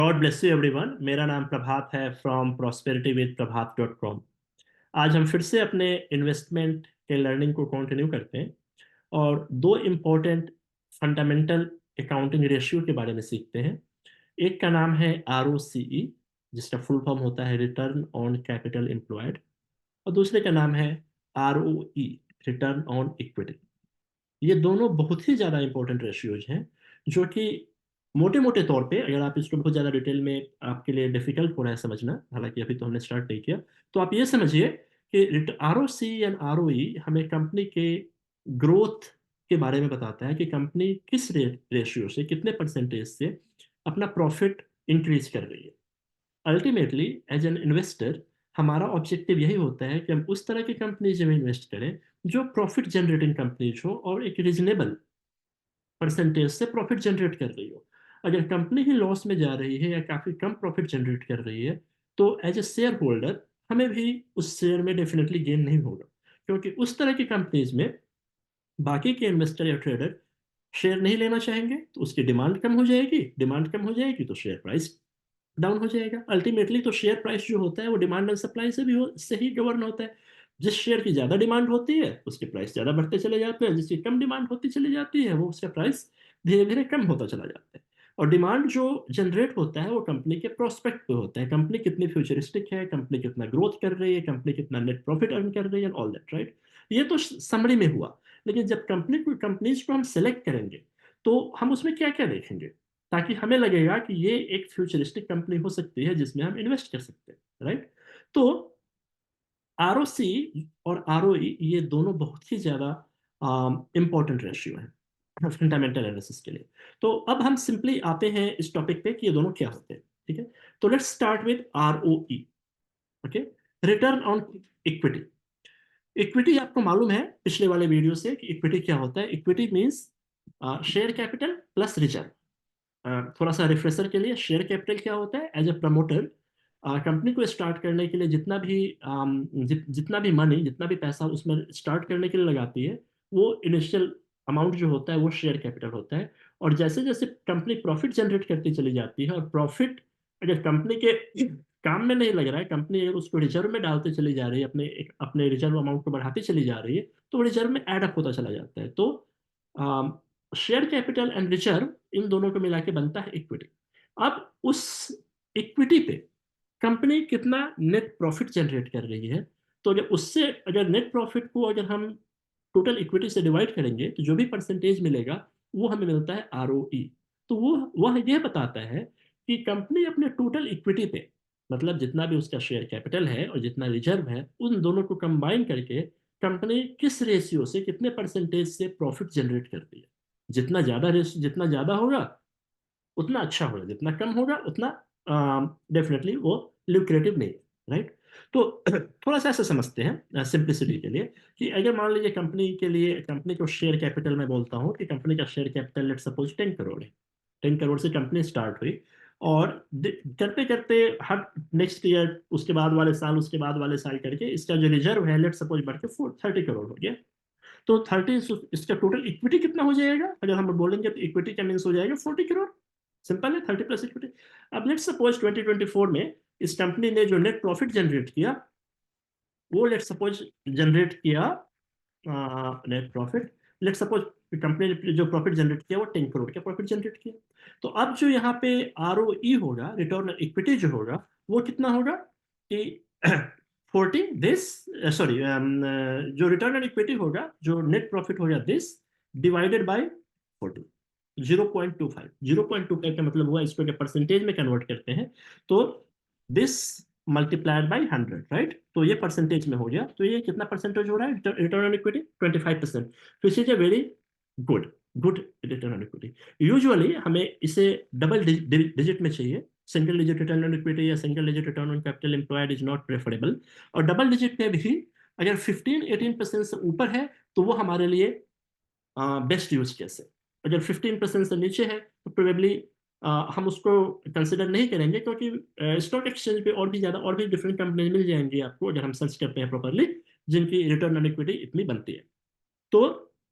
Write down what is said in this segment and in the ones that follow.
God bless you everyone. मेरा नाम प्रभात है फ्रॉम prosperitywithprabhat.com। आज हम फिर से अपने इन्वेस्टमेंट के लर्निंग को कंटिन्यू करते हैं और दो इम्पोर्टेंट फंडामेंटल अकाउंटिंग रेशियो के बारे में सीखते हैं। एक का नाम है ROCE, जिसका फुल फॉर्म होता है रिटर्न ऑन कैपिटल एम्प्लॉयड, और दूसरे का नाम है ROE, रिटर्न ऑन इक्विटी। ये दोनों बहुत ही ज़्यादा इंपॉर्टेंट रेशियोज हैं, जो कि मोटे मोटे तौर पे, अगर आप इसको बहुत ज़्यादा डिटेल में, आपके लिए डिफिकल्ट हो रहा है समझना, हालांकि अभी तो हमने स्टार्ट नहीं किया, तो आप ये समझिए कि ROC एंड ROE हमें कंपनी के ग्रोथ के बारे में बताता है कि कंपनी किस रेशियो से, कितने परसेंटेज से अपना प्रॉफिट इंक्रीज कर रही है। अल्टीमेटली एज एन इन्वेस्टर, हमारा ऑब्जेक्टिव यही होता है कि हम उस तरह की कंपनीज में इन्वेस्ट करें जो प्रॉफिट जनरेटिंग कंपनीज हो और एक रीजनेबल परसेंटेज से प्रॉफिट जनरेट कर रही हो। अगर कंपनी ही लॉस में जा रही है या काफी कम प्रॉफिट जनरेट कर रही है, तो एज ए शेयर होल्डर हमें भी उस शेयर में डेफिनेटली गेन नहीं होगा, क्योंकि उस तरह की कंपनीज में बाकी के इन्वेस्टर या ट्रेडर शेयर नहीं लेना चाहेंगे, तो उसकी डिमांड कम हो जाएगी, डिमांड कम हो जाएगी तो शेयर प्राइस डाउन हो जाएगा। अल्टीमेटली तो शेयर प्राइस जो होता है वो डिमांड एंड सप्लाई से ही गवर्न होता है। जिस शेयर की ज्यादा डिमांड होती है उसके प्राइस ज्यादा बढ़ते चले जाते हैं, जिसकी कम डिमांड होती चली जाती है वो उसका प्राइस धीरे धीरे कम होता चला जाता है। और डिमांड जो जनरेट होता है वो कंपनी के प्रोस्पेक्ट पे होता है, कंपनी कितनी फ्यूचरिस्टिक है, कंपनी कितना ग्रोथ कर रही है, कंपनी कितना नेट प्रॉफिट अर्न कर रही है, ऑल दैट, राइट। ये तो समरी में हुआ। लेकिन जब कंपनीज को हम सेलेक्ट करेंगे, तो हम उसमें क्या क्या देखेंगे, ताकि हमें लगेगा कि ये एक फ्यूचरिस्टिक कंपनी हो सकती है जिसमें हम इन्वेस्ट कर सकते हैं, राइट। तो ROC और ROE ये दोनों बहुत ही ज्यादा इंपॉर्टेंट रेशियो हैं फंडामेंटल एनालिसिस के लिए। तो अब हम सिंपली आते हैं इस टॉपिक पे कि ये दोनों क्या होते हैं, ठीक है। तो let's start with ROE। Okay, return on equity. Equity आपको मालूम है पिछले वाले वीडियो से कि इक्विटी क्या होता है। Equity means share capital plus reserve. थोड़ा सा रिफ्रेशर के लिए, शेयर कैपिटल क्या होता है? एज ए प्रमोटर, कंपनी को स्टार्ट करने के लिए जितना भी मनी, जितना भी पैसा उसमें स्टार्ट करने के लिए लगाती है, वो इनिशियल अमाउंट जो होता है वो शेयर कैपिटल होता है। और जैसे जैसे कंपनी प्रॉफिट जनरेट करती चली जाती है, और प्रॉफिट अगर कंपनी के काम में नहीं लग रहा है, कंपनी अगर उसको रिजर्व में डालते चली जा रही है, अपने रिजर्व अमाउंट को बढ़ाती चली जा रही है, तो रिजर्व में एड अप होता चला जाता है। तो शेयर कैपिटल एंड रिजर्व, इन दोनों को मिला के बनता है इक्विटी। अब उस इक्विटी पे कंपनी कितना नेट प्रॉफिट जनरेट कर रही है, तो अगर उससे, अगर नेट प्रॉफिट को अगर हम टोटल इक्विटी से डिवाइड करेंगे, तो जो भी परसेंटेज मिलेगा वो हमें मिलता है ROE। तो वो वह यह बताता है कि कंपनी अपने टोटल इक्विटी पे, मतलब जितना भी उसका शेयर कैपिटल है और जितना रिजर्व है, उन दोनों को कंबाइन करके कंपनी किस रेशियो से, कितने परसेंटेज से प्रॉफिट जनरेट करती है। जितना ज्यादा होगा उतना अच्छा होगा, जितना कम होगा उतना डेफिनेटली वो ल्यूक्रेटिव नहीं, राइट। तो थोड़ा सा ऐसा समझते हैं सिंप्लिसिटी के लिए, कि अगर मान लीजिए कंपनी के लिए, कंपनी को शेयर कैपिटल में बोलता हूँ कि कंपनी का share capital let suppose 10 crore है। 10 करोड़ से कंपनी स्टार्ट हुई, और करते करते हर नेक्स्ट ईयर, उसके बाद वाले साल, उसके बाद वाले साल करके इसका जो रिजर्व है लेट सपोज बढ़ के 30 करोड़ हो गया। तो 30, इसका टोटल इक्विटी कितना हो जाएगा? अगर हम बोलेंगे तो इक्विटी का मीन्स हो जाएगा 40 करोड़। सिंपल है, 30 प्लस इक्विटी। अब लेट्स सपोज 2024 में इस कंपनी ने जो नेट प्रॉफिट जनरेट किया, वो लेट्स सपोज जनरेट किया net profit, let's suppose company ने जो प्रॉफिट जनरेट किया वो 10 करोड़ का प्रॉफिट जनरेट किया। तो अब जो यहाँ पे ROE होगा, रिटर्न ऑन इक्विटी जो होगा, वो कितना होगा कि 40 दिस, सॉरी, जो रिटर्न ऑन इक्विटी होगा, जो नेट प्रॉफिट होगा दिस डिवाइडेड बाय 40, 0.25। 0.25 का मतलब हुआ, इसको परसेंटेज में कन्वर्ट करते हैं तो दिस मल्टीप्लाइड बाई 100, राइट। तो ये परसेंटेज में हो गया, तो ये कितना परसेंटेज हो रहा है रिटर्न ऑन इक्विटी? 25%। तो is a very good good return on equity. Usually हमें इसे डबल डिजिट में चाहिए। Single digit return on equity या single digit return on capital employed is not preferable. और डबल डिजिट पे भी अगर 15-18% से ऊपर है, तो वो हमारे लिए बेस्ट यूज केस है। अगर 15% से नीचे है तो प्रोबेबली हम उसको कंसिडर नहीं करेंगे, क्योंकि स्टॉक एक्सचेंज पे और भी ज्यादा, और भी डिफरेंट कंपनी मिल जाएंगी आपको, अगर हम सर्च करते हैं प्रॉपरली, जिनकी रिटर्न ऑन इक्विटी इतनी बनती है। तो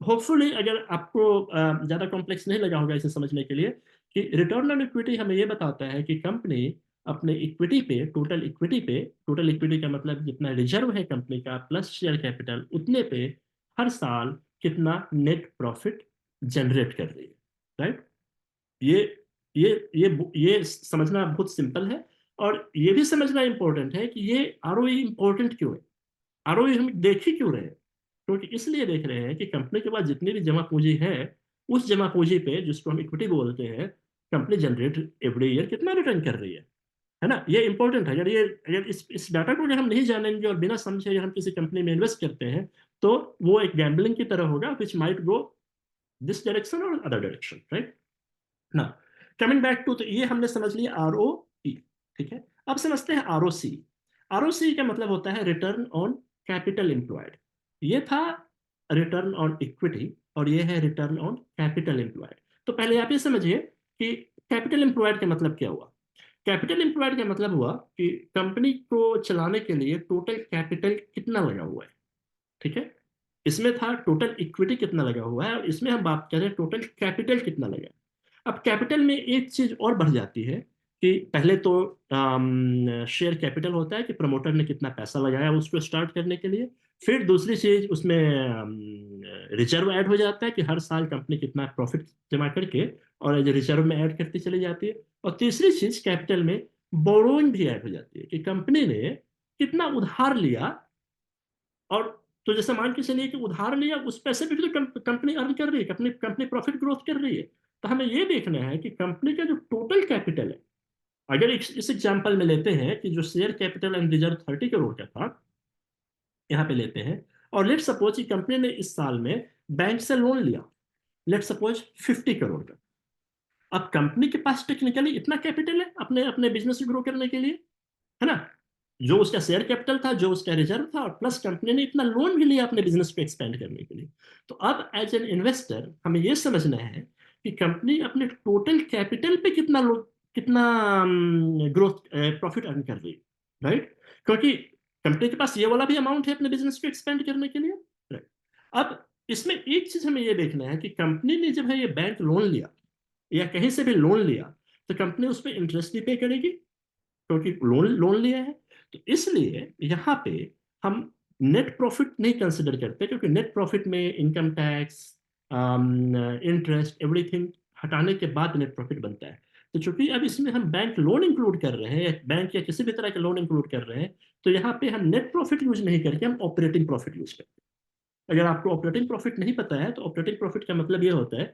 होपफुली अगर आपको ज्यादा कॉम्प्लेक्स नहीं लगा होगा इसे समझने के लिए, कि रिटर्न ऑन इक्विटी हमें ये बताता है कि कंपनी अपने इक्विटी पे, टोटल इक्विटी का मतलब जितना रिजर्व है कंपनी का प्लस शेयर कैपिटल, उतने पे हर साल कितना नेट प्रॉफिट जनरेट कर रही है, राइट। ये ये ये समझना बहुत सिंपल है। और ये भी समझना इंपॉर्टेंट है कि ये आरओई इंपॉर्टेंट क्यों है, आरओई हम देख ही क्यों रहे हैं। क्योंकि इसलिए देख रहे हैं कि कंपनी के पास जितनी भी जमा पूंजी है, उस जमा पूंजी पे जिसको हम इक्विटी बोलते हैं, कंपनी जनरेट एवरी ईयर कितना रिटर्न कर रही है ना। ये इंपॉर्टेंट है। अगर इस डाटा को अगर हम नहीं जानेंगे और बिना समझे अगर हम किसी कंपनी में इन्वेस्ट करते हैं, तो वो एक गैम्बलिंग की तरह होगा, which might go this direction और अदर डायरेक्शन, राइट ना। कमिंग बैक टू, तो ये हमने समझ लिया आर ओ ई, ठीक है। अब समझते हैं आर ओ सी। आर ओ सी का मतलब होता है रिटर्न ऑन कैपिटल एम्प्लॉयड। ये था रिटर्न ऑन इक्विटी और ये है रिटर्न ऑन कैपिटल एम्प्लॉयड। तो पहले आप ये समझिए कि कैपिटल एम्प्लॉयड का मतलब क्या हुआ। कैपिटल एम्प्लॉयड का मतलब हुआ कि कंपनी को चलाने के लिए टोटल कैपिटल कितना लगा हुआ है, ठीक है। इसमें था टोटल इक्विटी कितना लगा हुआ है, और इसमें हम बात करें टोटल कैपिटल कितना लगा है। अब कैपिटल में एक चीज और बढ़ जाती है कि पहले तो शेयर कैपिटल होता है कि प्रमोटर ने कितना पैसा लगाया उसको स्टार्ट करने के लिए। फिर दूसरी चीज उसमें रिजर्व ऐड हो जाता है कि हर साल कंपनी कितना प्रॉफिट जमा करके और रिजर्व में ऐड करती चली जाती है। और तीसरी चीज कैपिटल में बोरोइंग भी ऐड हो जाती है कि कंपनी ने कितना उधार लिया। और तो जैसे मान के चलिए कि उधार लिया, उस पैसे पे भी तो कंपनी अर्न कर रही है, कंपनी कंपनी प्रॉफिट ग्रोथ कर रही है। तो हमें ये देखना है कि कंपनी का जो टोटल कैपिटल है, अगर इस एग्जांपल में लेते हैं कि जो share capital and reserve 30 crore का था, यहाँ पे लेते हैं। और लेट सपोज कि कंपनी ने इस साल में बैंक से लोन लिया, लेट सपोज 50 करोड़ का। अब कंपनी के पास टेक्निकली इतना कैपिटल है अपने अपने बिजनेस को ग्रो करने के लिए, है ना। जो उसका शेयर कैपिटल था, जो उसका रिजर्व था, और प्लस कंपनी ने इतना लोन भी लिया अपने बिजनेस को एक्सपेंड करने के लिए। तो अब एज एन इन्वेस्टर हमें यह समझना है कि कंपनी अपने टोटल कैपिटल पे कितना ग्रोथ प्रॉफिट अर्न कर रही है, राइट। क्योंकि कंपनी के पास ये वाला भी अमाउंट है अपने बिजनेस को एक्सपेंड करने के लिए, राइट। अब इसमें एक चीज हमें यह देखना है कि कंपनी ने जब है ये बैंक लोन लिया या कहीं से भी लोन लिया, तो कंपनी उस पर इंटरेस्ट भी पे करेगी क्योंकि लोन लोन लिया है। तो इसलिए यहाँ पे हम नेट प्रॉफिट नहीं कंसिडर करते, क्योंकि नेट प्रॉफिट में इनकम टैक्स, इंटरेस्ट, एवरीथिंग हटाने के बाद नेट प्रॉफिट बनता है। तो चूंकि अब इसमें हम बैंक लोन इंक्लूड कर रहे हैं, बैंक या किसी भी तरह के लोन इंक्लूड कर रहे हैं, तो यहाँ पे हम नेट प्रॉफिट यूज नहीं करके हम ऑपरेटिंग प्रॉफिट यूज करते हैं। अगर आपको ऑपरेटिंग प्रॉफिट नहीं पता है, तो ऑपरेटिंग प्रॉफिट का मतलब ये होता है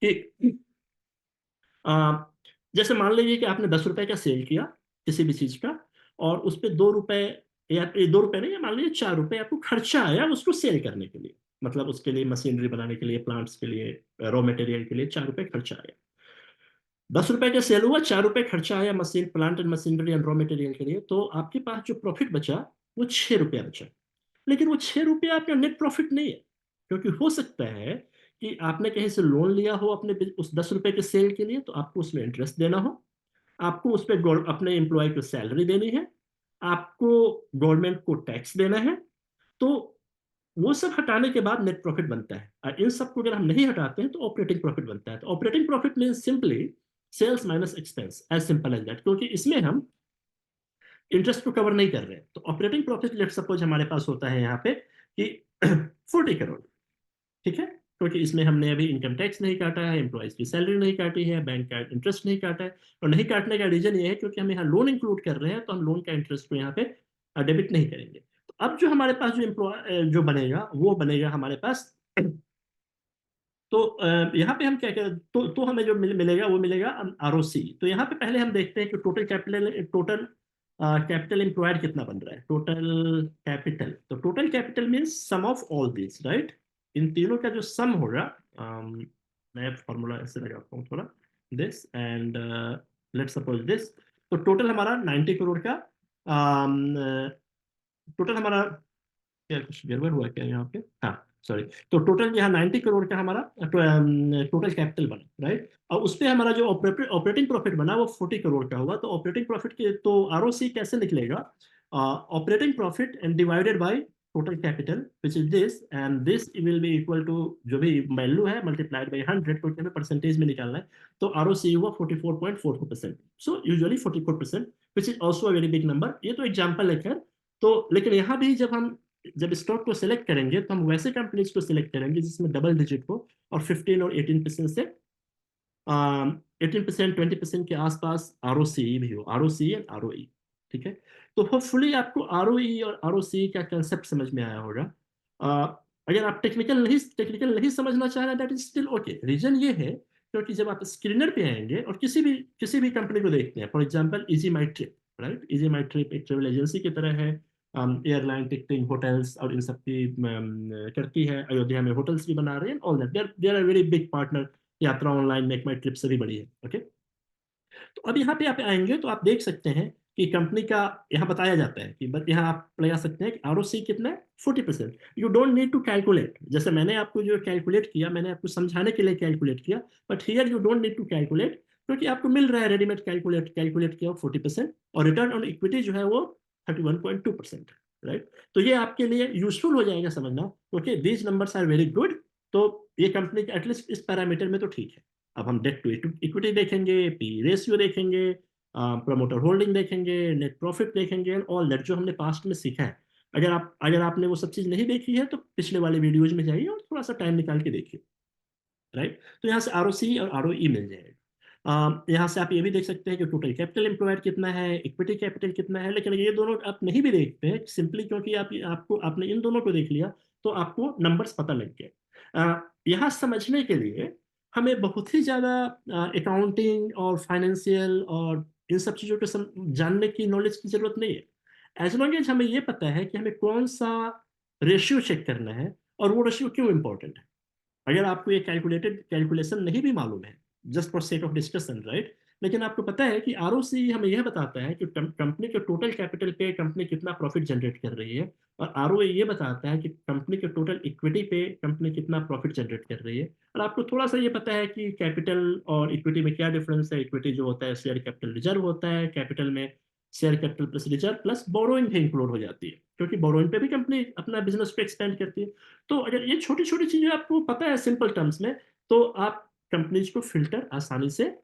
कि आ, जैसे मान लीजिए कि आपने 10 रुपए का सेल किया किसी भी चीज का, और उस पे 2 रुपए, या 2 रुपए नहीं, मान लीजिए 4 रुपए आपको खर्चा आया उसको सेल करने के लिए। मतलब उसके लिए मशीनरी बनाने के लिए, प्लांट्स के लिए, रॉ मटेरियल के लिए 4 रुपए खर्चा आया। 10 रुपए का सेल हुआ, 4 रुपए खर्चा आया machine, plant and machinery and raw material के लिए, तो आपके पास जो प्रॉफिट बचा वो 6 रुपया बचा। लेकिन वो 6 रुपया आपका नेट प्रॉफिट नहीं है, क्योंकि हो सकता है कि आपने कहीं से लोन लिया हो अपने उस 10 रुपए के सेल के लिए, तो आपको उसमें इंटरेस्ट देना हो, आपको उस पर अपने एम्प्लॉय को सैलरी देनी है, आपको गवर्नमेंट को टैक्स देना है। तो वो सब हटाने के बाद नेट प्रॉफिट बनता है, और इन सबको अगर हम नहीं हटाते हैं तो ऑपरेटिंग प्रॉफिट बनता है। तो operating profit mean simply sales minus expense, as simple as that, क्योंकि इसमें हम इंटरेस्ट को कवर नहीं कर रहे हैं। तो ऑपरेटिंग प्रॉफिट लेट सपोज हमारे पास होता है यहाँ पे कि 40 करोड़, ठीक है। क्योंकि इसमें हमने अभी इनकम टैक्स नहीं काटा है, एम्प्लॉयज की सैलरी नहीं काटी है, बैंक का इंटरेस्ट नहीं काटा है। और नहीं काटने का रीजन ये है क्योंकि हम यहाँ लोन इंक्लूड कर रहे हैं, तो हम लोन का इंटरेस्ट को यहाँ पे डेबिट नहीं करेंगे। तो अब जो हमारे पास जो एम्प्लॉय जो बनेगा वो बनेगा हमारे पास। तो यहाँ पे हम क्या करें, तो हमें जो मिलेगा वो मिलेगा आरओसी। तो यहाँ पे पहले हम देखते हैं कि टोटल कैपिटल एम्प्लॉयड कितना बन रहा है। टोटल कैपिटल, तो total capital means sum of all this, right. इन तीनों का जो सम होगा, मैं फॉर्मूला ऐसे लगाता हूँ थोड़ा, this and let suppose this. तो टोटल हमारा 90 करोड़ का, टोटल हमारा, क्या कुछ गड़बड़ हुआ क्या यहाँ पे, हाँ सॉरी। तो टोटल यहाँ 90 करोड़ का हमारा टोटल कैपिटल बना, राइट। और उस पे हमारा जो ऑपरेटिंग प्रॉफिट बना वो 40 करोड़ का हुआ। तो ऑपरेटिंग प्रॉफिट के तो आरओसी कैसे निकलेगा, operating profit and divided by total capital which is this and this will be equal to जो भी वैल्यू है मल्टीप्लाइड बाई 100 क्योंकि हमें परसेंटेज में निकालना है तो ROC हुआ 44.44%. So usually 44% which is also a very big number. ये तो एग्जांपल है खैर. तो लेकिन यहाँ भी जब स्टॉक को सिलेक्ट करेंगे तो हम वैसे कंपनीज को सिलेक्ट करेंगे जिसमें डबल डिजिट हो और 15 और 18% से 18% 20% के आसपास ROCE भी हो. ROCE and ROE. ठीक है. तो होपफुली आपको ROE और ROCE का कंसेप्ट समझ में आया होगा. अगर आप टेक्निकल नहीं समझना चाह रहे that is still okay. Reason ये है क्योंकि जब आप स्क्रीनर पे आएंगे और किसी भी कंपनी को देखते हैं, for example easy my trip, right. Easy my trip एक ट्रेवल एजेंसी की तरह है. एयरलाइन टिकटिंग होटल्स और इन सब की करती है. अयोध्या में होटल्स भी बना रहे हैं. All that there are very big partner. Yatra online, make my trip से भी बड़ी है. ओके. तो अब यहाँ पे आप आएंगे तो आप देख सकते हैं कि कंपनी का यहाँ बताया जाता है कि बस यहाँ आप लगा सकते हैं कि ROC कितना है 40%. You don't need to calculate. जैसे मैंने आपको जो कैलकुलेट किया मैंने आपको समझाने के लिए कैलकुलेट किया. But here you don't need to calculate क्योंकि आपको मिल रहा है रेडीमेड. कैलकुलेट किया 40% और रिटर्न ऑन इक्विटी जो है वो 31.2%. राइट. तो ये आपके लिए यूजफुल हो जाएगा समझना. Okay, these numbers are very good. तो ये कंपनी एटलीस्ट इस पैरामीटर में तो ठीक है. अब हम डेट टू इक्विटी देखेंगे, पी रेशियो देखेंगे, प्रमोटर होल्डिंग देखेंगे, नेट प्रॉफिट देखेंगे, ऑल दैट जो हमने पास्ट में सीखा है. अगर आपने वो सब चीज नहीं देखी है तो पिछले वाले वीडियोज में जाइए और थोड़ा सा टाइम निकाल के देखिए. राइट. तो यहाँ से ROC और ROE मिल जाएगा. यहाँ से आप ये भी देख सकते हैं कि टोटल कैपिटल एम्प्लॉयड कितना है, इक्विटी कैपिटल कितना है. लेकिन ये दोनों आप नहीं भी देखते हैं सिंपली क्योंकि आपने इन दोनों को देख लिया तो आपको नंबर्स पता लग गए. यहाँ समझने के लिए हमें बहुत ही ज्यादा अकाउंटिंग और फाइनेंशियल और इन सब चीजों को जानने की नॉलेज की जरूरत नहीं है. एज लॉन्ग एज हमें ये पता है कि हमें कौन सा रेशियो चेक करना है और वो रेशियो क्यों इंपॉर्टेंट है. अगर आपको ये कैलकुलेशन नहीं भी मालूम है, just for sake of discussion, right. लेकिन आपको पता है कि ROC हमें यह बताता है कि कंपनी के टोटल कैपिटल पे कंपनी कितना प्रॉफिट जनरेट कर रही है और ROE ये बताता है कि कंपनी के टोटल इक्विटी पे कंपनी कितना प्रॉफिट जनरेट कर रही है. और आपको थोड़ा सा ये पता है कि कैपिटल और इक्विटी में क्या डिफरेंस है. इक्विटी जो होता है शेयर कैपिटल रिजर्व होता है. कैपिटल में share capital plus reserve plus borrowing भी इंक्लूड हो जाती है क्योंकि बोरोइंग पे भी कंपनी अपना बिजनेस को एक्सपेंड करती है. तो अगर ये छोटी छोटी चीजें आपको पता है सिंपल टर्म्स में तो आप कंपनीज को फिल्टर आसानी से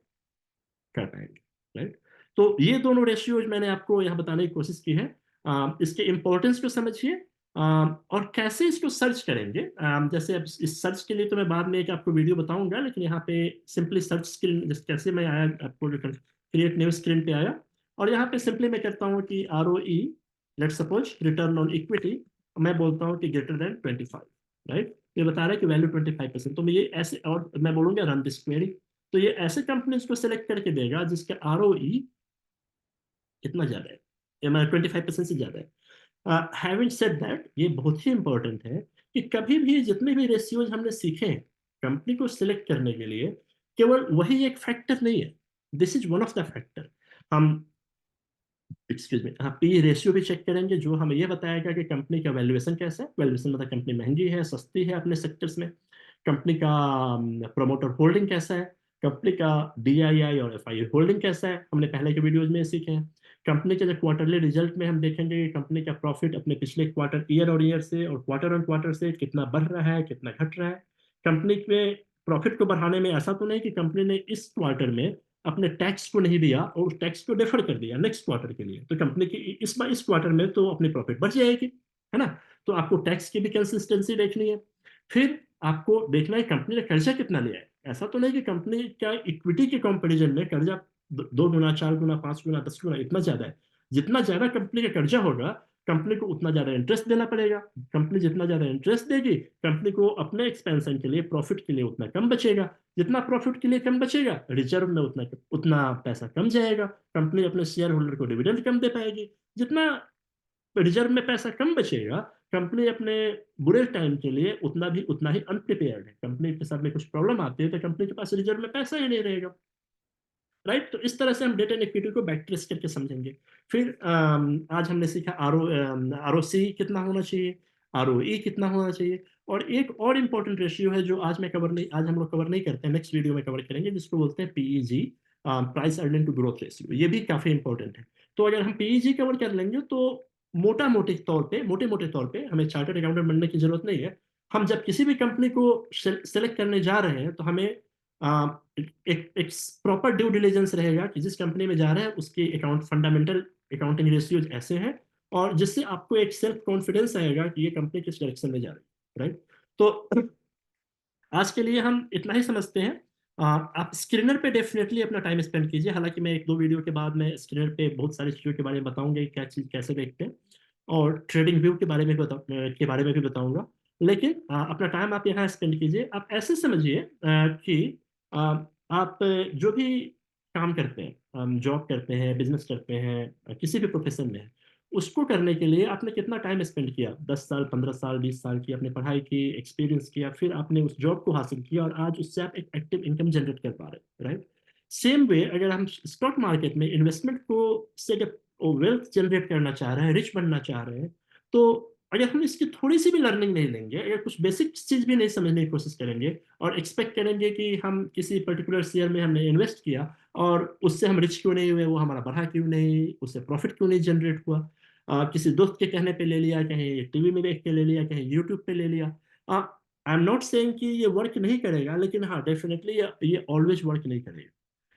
कर पाएंगे. राइट. तो ये दोनों रेशियोज मैंने आपको यहाँ बताने की कोशिश की है. इसके इंपॉर्टेंस को समझिए. और कैसे इसको सर्च करेंगे. जैसे अब इस सर्च के लिए तो मैं बाद में एक आपको वीडियो बताऊंगा लेकिन यहाँ पे सिंपली सर्च स्क्रीन कैसे मैं आया आपको क्रिएट न्यू स्क्रीन पे आया और यहाँ पे सिंपली मैं कहता हूँ कि ROE let's suppose return on equity मैं बोलता हूँ कि ग्रेटर देन 25. राइट. ये बता रहा है कि वैल्यू 25%. तो मैं ये ऐसे और मैं बोलूंगा रन दिस क्वेरी. तो ये ऐसे कंपनीज को सिलेक्ट करके देगा जिसका ROE कितना ज्यादा है, या मैं 25% से ज्यादा है. हैविंग सेड दैट ये बहुत ही इंपॉर्टेंट है कि कभी भी जितने भी रेशियोज हमने सीखे हैं कंपनी को सिलेक्ट करने के लिए केवल वही एक फैक्टर नहीं है. This is one of the factor. हम एक्सक्यूज मी हाँ पी रेशियो भी चेक करेंगे जो हमें ये बताएगा कि कंपनी का वैल्यूएशन कैसा है. वैल्यूएशन मतलब कंपनी महंगी है सस्ती है अपने सेक्टर्स में. कंपनी का प्रोमोटर होल्डिंग कैसा है. कंपनी का DII और FII होल्डिंग कैसा है. हमने पहले के वीडियोज में सीखे हैं. कंपनी के जो क्वार्टरली रिजल्ट में हम देखेंगे कि कंपनी का प्रॉफिट अपने पिछले क्वार्टर ईयर और ईयर से और क्वार्टर ऑन क्वार्टर से कितना बढ़ रहा है कितना घट रहा है. कंपनी के प्रॉफिट को बढ़ाने में ऐसा तो नहीं कि कंपनी ने इस क्वार्टर में अपने टैक्स को नहीं दिया और उस टैक्स को डेफर कर दिया नेक्स्ट क्वार्टर के लिए. तो कंपनी की इस क्वार्टर में तो अपनी प्रॉफिट बढ़ जाएगी, है ना. तो आपको टैक्स की भी कंसिस्टेंसी देखनी है. फिर आपको देखना है कंपनी ने कर्जा कितना लिया है. ऐसा तो नहीं कि कंपनी का इक्विटी के कंपैरिजन में कर्जा 2 गुना 4 गुना 5 गुना 10 गुना इतना ज्यादा है. जितना ज्यादा कंपनी का कर्जा होगा कंपनी को उतना ज्यादा इंटरेस्ट देना पड़ेगा. कंपनी जितना ज्यादा इंटरेस्ट देगी कंपनी को अपने एक्सपेंशन के लिए प्रॉफिट के लिए उतना कम बचेगा. जितना प्रॉफिट के लिए कम बचेगा रिजर्व में उतना उतना पैसा कम जाएगा. कंपनी अपने शेयर होल्डर को डिविडेंड कम दे पाएगी. जितना रिजर्व में पैसा कम बचेगा कंपनी अपने बुरे टाइम के लिए उतना ही अनप्रिपेयर्ड है. कंपनी के साथ में कुछ प्रॉब्लम आती है तो कंपनी के पास रिजर्व में पैसा ही नहीं रहेगा. राइट. तो इस तरह से हम डेटा एंड इक्विटी को बैक ट्रेस करके समझेंगे. फिर आज हमने सीखा ROC कितना होना चाहिए, ROE कितना होना चाहिए. और एक और इम्पोर्टेंट रेशियो है जो आज हम लोग कवर नहीं करते हैं, नेक्स्ट वीडियो में कवर करेंगे जिसको बोलते हैं PEG, price earning to growth ratio. ये भी काफी इंपॉर्टेंट है. तो अगर हम PEG कवर कर लेंगे तो मोटे मोटे तौर पे हमें चार्टर्ड अकाउंटेंट बनने की जरूरत नहीं है। हम जब किसी भी कंपनी को सेलेक्ट करने जा रहे हैं तो हमें एक प्रॉपर ड्यू डिलिजेंस रहेगा कि जिस कंपनी में जा रहे हैं उसके फंडामेंटल अकाउंटिंग रेशियोज ऐसे हैं, और जिससे आपको एक सेल्फ कॉन्फिडेंस आएगा कि ये कंपनी किस डायरेक्शन में जा रही है, राइट। तो आज के लिए हम इतना ही समझते हैं। आप स्क्रीनर पे डेफिनेटली अपना टाइम स्पेंड कीजिए, हालांकि मैं एक दो वीडियो के बाद में स्क्रीनर पे बहुत सारी चीज़ों के बारे में बताऊंगा कि क्या चीज़ कैसे देखते हैं, और ट्रेडिंग व्यू के बारे में भी बताऊंगा। लेकिन अपना टाइम आप यहाँ स्पेंड कीजिए। आप ऐसे समझिए कि अ, आप जो भी काम करते हैं, जॉब करते हैं, बिजनेस करते हैं, किसी भी प्रोफेशन में हैं, उसको करने के लिए आपने कितना टाइम स्पेंड किया, 10 साल, 15 साल, 20 साल की आपने पढ़ाई की, एक्सपीरियंस किया, फिर आपने उस जॉब को हासिल किया और आज उससे आप एक एक्टिव इनकम जनरेट कर पा रहे हैं, राइट। सेम वे अगर हम स्टॉक मार्केट में इन्वेस्टमेंट को से जब वेल्थ जनरेट करना चाह रहे हैं, रिच बनना चाह रहे हैं, तो अगर हम इसकी थोड़ी सी भी लर्निंग नहीं लेंगे, अगर कुछ बेसिक चीज भी नहीं समझने की कोशिश करेंगे और एक्सपेक्ट करेंगे कि हम किसी पर्टिकुलर शेयर में हमने इन्वेस्ट किया और उससे हम रिच क्यों नहीं हुए, वो हमारा बढ़ा क्यों नहीं, उससे प्रॉफिट क्यों नहीं जनरेट हुआ, किसी दोस्त के कहने पे ले लिया, कहीं टीवी में देख के ले लिया, कहीं यूट्यूब पे ले लिया, आई एम नॉट सेइंग कि ये वर्क नहीं करेगा, लेकिन हाँ डेफिनेटली ये ऑलवेज वर्क नहीं करेगा,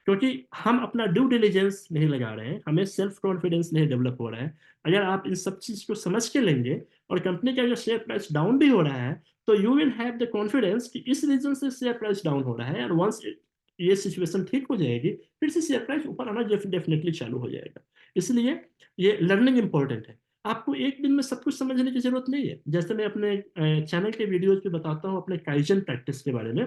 क्योंकि हम अपना ड्यू डिलिजेंस नहीं लगा रहे हैं, हमें सेल्फ कॉन्फिडेंस नहीं डेवलप हो रहा है। अगर आप इन सब चीज को समझ के लेंगे और कंपनी का अगर शेयर प्राइस डाउन भी हो रहा है, तो you will have the confidence कि इस रीजन से शेयर प्राइस डाउन हो रहा है, और वंस ये सिचुएशन ठीक हो जाएगी, फिर से शेयर प्राइस ऊपर आना डेफिनेटली चालू हो जाएगा। इसलिए ये लर्निंग इंपॉर्टेंट है। आपको एक दिन में सब कुछ समझने की जरूरत नहीं है। जैसे मैं अपने चैनल के वीडियोज पे बताता हूँ अपने काइजन प्रैक्टिस के बारे में।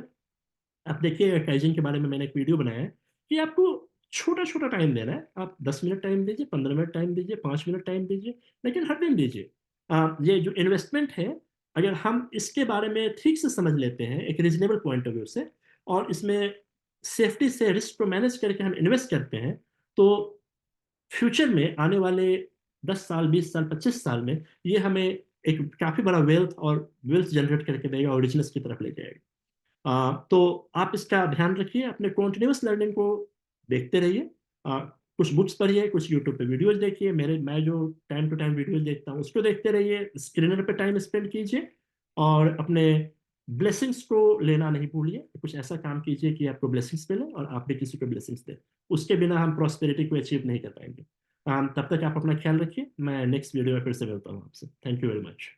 आप देखिए काइजन के बारे में मैंने एक वीडियो बनाया है कि आपको छोटा छोटा टाइम देना है। आप 10 मिनट टाइम दीजिए, 15 मिनट टाइम दीजिए, 5 मिनट टाइम दीजिए, लेकिन हर दिन दीजिए। ये जो इन्वेस्टमेंट है, अगर हम इसके बारे में ठीक से समझ लेते हैं एक रीजनेबल पॉइंट ऑफ व्यू से, और इसमें सेफ्टी से रिस्क को मैनेज करके हम इन्वेस्ट करते हैं, तो फ्यूचर में आने वाले 10 साल, 20 साल, 25 साल में ये हमें एक काफी बड़ा वेल्थ जनरेट करके देगा और रिचनेस की तरफ ले जाएगा। तो आप इसका ध्यान रखिए, अपने कॉन्टिन्यूस लर्निंग को देखते रहिए। कुछ बुक्स पढ़िए, कुछ यूट्यूब पे वीडियोस देखिए, मैं जो टाइम टू टाइम वीडियोस देखता हूँ उसको देखते रहिए, स्क्रीनर पे टाइम स्पेंड कीजिए, और अपने ब्लेसिंग्स को लेना नहीं भूलिए। कुछ ऐसा काम कीजिए कि आपको ब्लेसिंग्स मिले और आप भी किसी को ब्लेसिंग्स दें। उसके बिना हम प्रॉस्पेरिटी को अचीव नहीं कर पाएंगे। तब तक आप अपना ख्याल रखिए। मैं नेक्स्ट वीडियो में फिर से मिलता हूँ आपसे। Thank you very much.